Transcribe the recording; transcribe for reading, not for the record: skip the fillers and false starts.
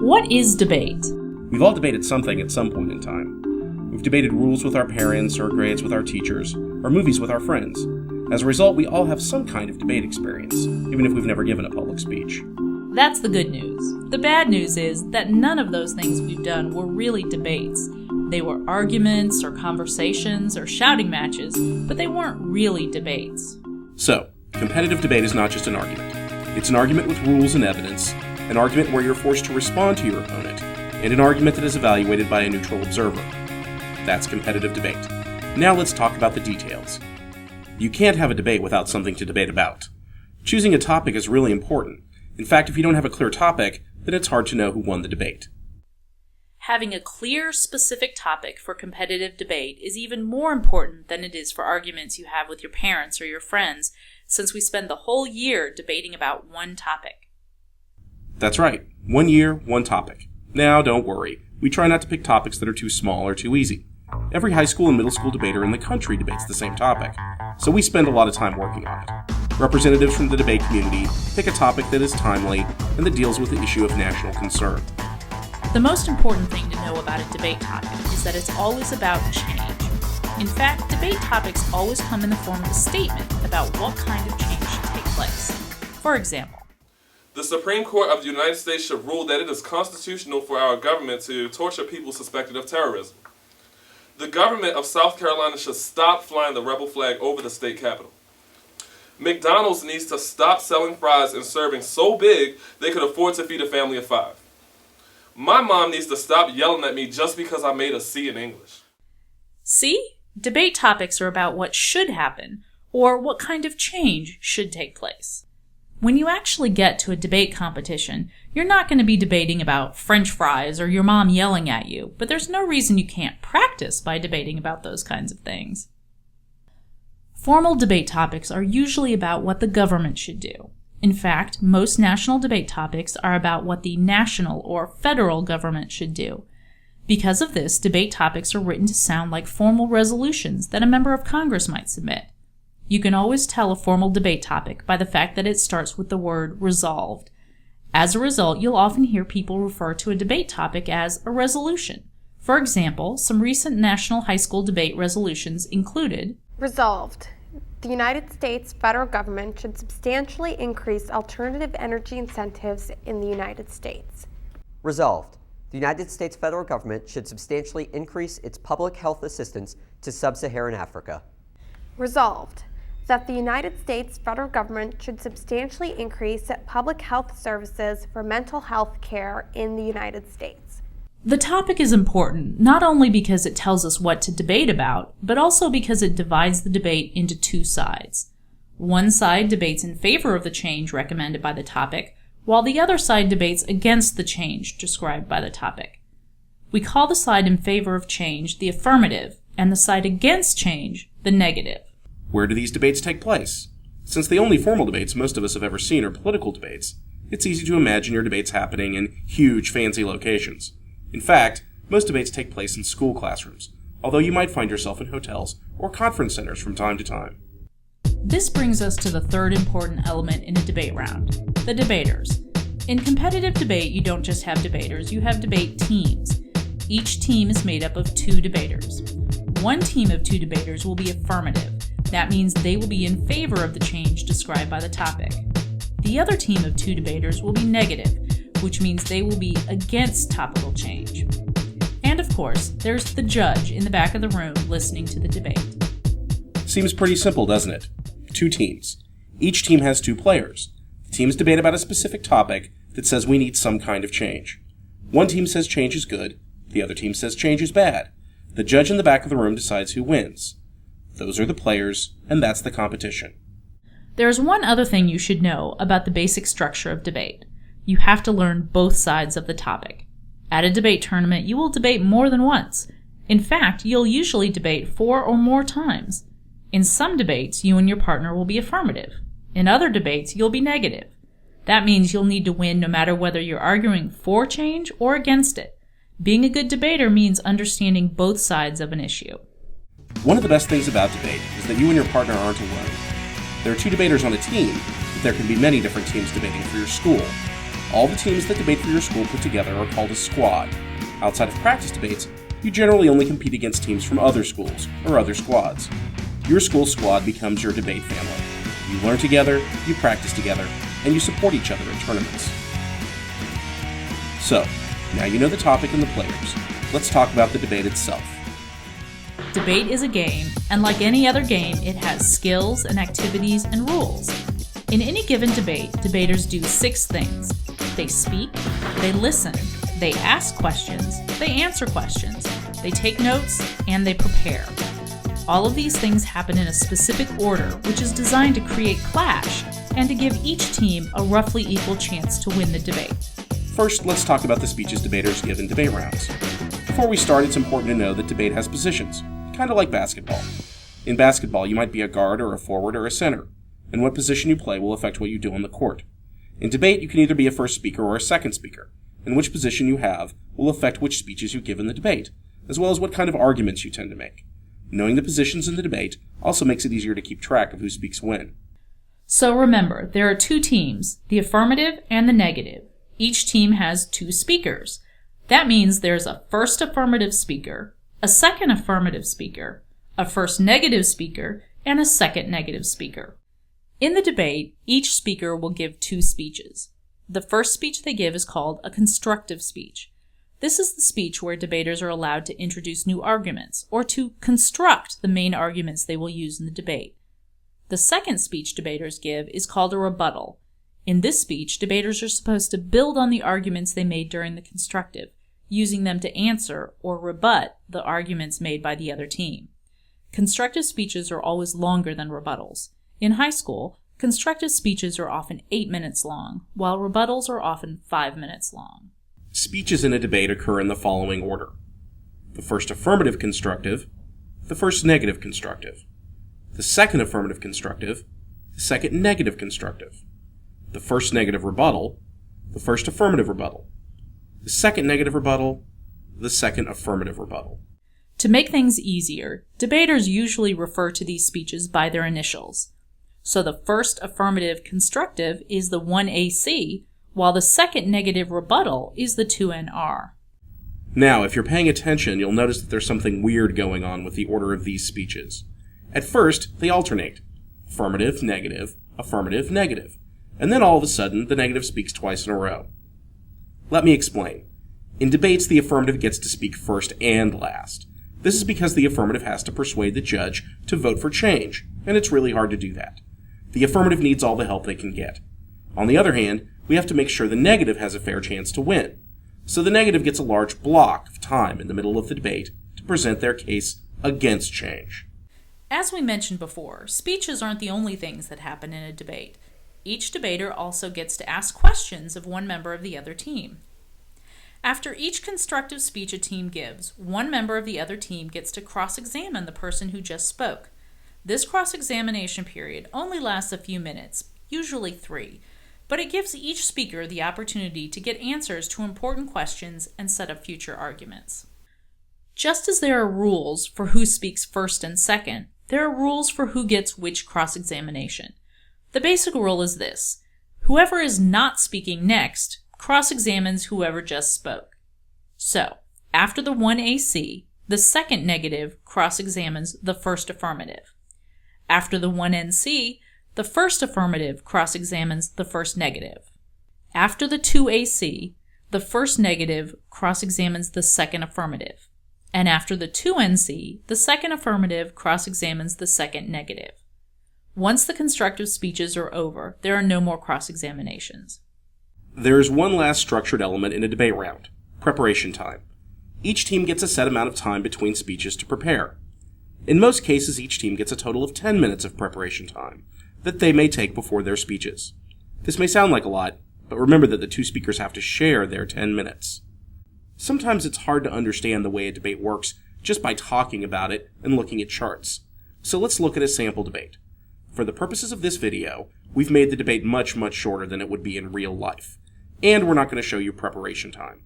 What is debate? We've all debated something at some point in time. We've debated rules with our parents, or grades with our teachers, or movies with our friends. As a result, we all have some kind of debate experience, even if we've never given a public speech. That's the good news. The bad news is that none of those things we've done were really debates. They were arguments or conversations or shouting matches, but they weren't really debates. So, competitive debate is not just an argument. It's an argument with rules and evidence, an argument where you're forced to respond to your opponent, and an argument that is evaluated by a neutral observer. That's competitive debate. Now let's talk about the details. You can't have a debate without something to debate about. Choosing a topic is really important. In fact, if you don't have a clear topic, then it's hard to know who won the debate. Having a clear, specific topic for competitive debate is even more important than it is for arguments you have with your parents or your friends, since we spend the whole year debating about one topic. That's right. 1 year, one topic. Now, don't worry. We try not to pick topics that are too small or too easy. Every high school and middle school debater in the country debates the same topic, so we spend a lot of time working on it. Representatives from the debate community pick a topic that is timely and that deals with the issue of national concern. The most important thing to know about a debate topic is that it's always about change. In fact, debate topics always come in the form of a statement about what kind of change should take place. For example, the Supreme Court of the United States should rule that it is constitutional for our government to torture people suspected of terrorism. The government of South Carolina should stop flying the rebel flag over the state capitol. McDonald's needs to stop selling fries and serving so big they could afford to feed a family of 5. My mom needs to stop yelling at me just because I made a C in English. See? Debate topics are about what should happen, or what kind of change should take place. When you actually get to a debate competition, you're not going to be debating about French fries or your mom yelling at you, but there's no reason you can't practice by debating about those kinds of things. Formal debate topics are usually about what the government should do. In fact, most national debate topics are about what the national or federal government should do. Because of this, debate topics are written to sound like formal resolutions that a member of Congress might submit. You can always tell a formal debate topic by the fact that it starts with the word resolved. As a result, you'll often hear people refer to a debate topic as a resolution. For example, some recent national high school debate resolutions included: Resolved. The United States federal government should substantially increase alternative energy incentives in the United States. Resolved. The United States federal government should substantially increase its public health assistance to sub-Saharan Africa. Resolved. That the United States federal government should substantially increase public health services for mental health care in the United States. The topic is important, not only because it tells us what to debate about, but also because it divides the debate into two sides. One side debates in favor of the change recommended by the topic, while the other side debates against the change described by the topic. We call the side in favor of change the affirmative, and the side against change the negative. Where do these debates take place? Since the only formal debates most of us have ever seen are political debates, it's easy to imagine your debates happening in huge, fancy locations. In fact, most debates take place in school classrooms, although you might find yourself in hotels or conference centers from time to time. This brings us to the third important element in a debate round, the debaters. In competitive debate, you don't just have debaters, you have debate teams. Each team is made up of 2 debaters. One team of 2 debaters will be affirmative. That means they will be in favor of the change described by the topic. The other team of 2 debaters will be negative, which means they will be against topical change. And of course, there's the judge in the back of the room listening to the debate. Seems pretty simple, doesn't it? 2 teams. Each team has 2 players. The teams debate about a specific topic that says we need some kind of change. One team says change is good, the other team says change is bad. The judge in the back of the room decides who wins. Those are the players, and that's the competition. There's one other thing you should know about the basic structure of debate. You have to learn both sides of the topic. At a debate tournament, you will debate more than once. In fact, you'll usually debate 4 or more times. In some debates, you and your partner will be affirmative. In other debates, you'll be negative. That means you'll need to win no matter whether you're arguing for change or against it. Being a good debater means understanding both sides of an issue. One of the best things about debate is that you and your partner aren't alone. There are 2 debaters on a team, but there can be many different teams debating for your school. All the teams that debate for your school put together are called a squad. Outside of practice debates, you generally only compete against teams from other schools or other squads. Your school squad becomes your debate family. You learn together, you practice together, and you support each other in tournaments. So, now you know the topic and the players. Let's talk about the debate itself. Debate is a game, and like any other game, it has skills and activities and rules. In any given debate, debaters do 6 things. They speak, they listen, they ask questions, they answer questions, they take notes, and they prepare. All of these things happen in a specific order, which is designed to create clash and to give each team a roughly equal chance to win the debate. First, let's talk about the speeches debaters give in debate rounds. Before we start, it's important to know that debate has positions, kind of like basketball. In basketball, you might be a guard or a forward or a center, and what position you play will affect what you do on the court. In debate, you can either be a first speaker or a second speaker, and which position you have will affect which speeches you give in the debate, as well as what kind of arguments you tend to make. Knowing the positions in the debate also makes it easier to keep track of who speaks when. So remember, there are 2 teams, the affirmative and the negative. Each team has 2 speakers. That means there's a first affirmative speaker, a second affirmative speaker, a first negative speaker, and a second negative speaker. In the debate, each speaker will give 2 speeches. The first speech they give is called a constructive speech. This is the speech where debaters are allowed to introduce new arguments, or to construct the main arguments they will use in the debate. The second speech debaters give is called a rebuttal. In this speech, debaters are supposed to build on the arguments they made during the constructive, using them to answer or rebut the arguments made by the other team. Constructive speeches are always longer than rebuttals. In high school, constructive speeches are often 8 minutes long, while rebuttals are often 5 minutes long. Speeches in a debate occur in the following order: the first affirmative constructive, the first negative constructive, the second affirmative constructive, the second negative constructive, the first negative rebuttal, the first affirmative rebuttal, the second negative rebuttal, the second affirmative rebuttal. To make things easier, debaters usually refer to these speeches by their initials. So the first affirmative constructive is the 1AC, while the second negative rebuttal is the 2NR. Now, if you're paying attention, you'll notice that there's something weird going on with the order of these speeches. At first, they alternate: affirmative, negative, affirmative, negative. And then all of a sudden, the negative speaks twice in a row. Let me explain. In debates, the affirmative gets to speak first and last. This is because the affirmative has to persuade the judge to vote for change, and it's really hard to do that. The affirmative needs all the help they can get. On the other hand, we have to make sure the negative has a fair chance to win. So the negative gets a large block of time in the middle of the debate to present their case against change. As we mentioned before, speeches aren't the only things that happen in a debate. Each debater also gets to ask questions of one member of the other team. After each constructive speech a team gives, one member of the other team gets to cross-examine the person who just spoke. This cross-examination period only lasts a few minutes, usually 3, but it gives each speaker the opportunity to get answers to important questions and set up future arguments. Just as there are rules for who speaks first and second, there are rules for who gets which cross-examination. The basic rule is this: whoever is not speaking next cross-examines whoever just spoke. So, after the 1AC, the second negative cross-examines the first affirmative. After the 1NC, the first affirmative cross-examines the first negative. After the 2AC, the first negative cross-examines the second affirmative. And after the 2NC, the second affirmative cross-examines the second negative. Once the constructive speeches are over, there are no more cross-examinations. There is one last structured element in a debate round: preparation time. Each team gets a set amount of time between speeches to prepare. In most cases, each team gets a total of 10 minutes of preparation time that they may take before their speeches. This may sound like a lot, but remember that the 2 speakers have to share their 10 minutes. Sometimes it's hard to understand the way a debate works just by talking about it and looking at charts. So let's look at a sample debate. For the purposes of this video, we've made the debate much shorter than it would be in real life. And we're not going to show you preparation time.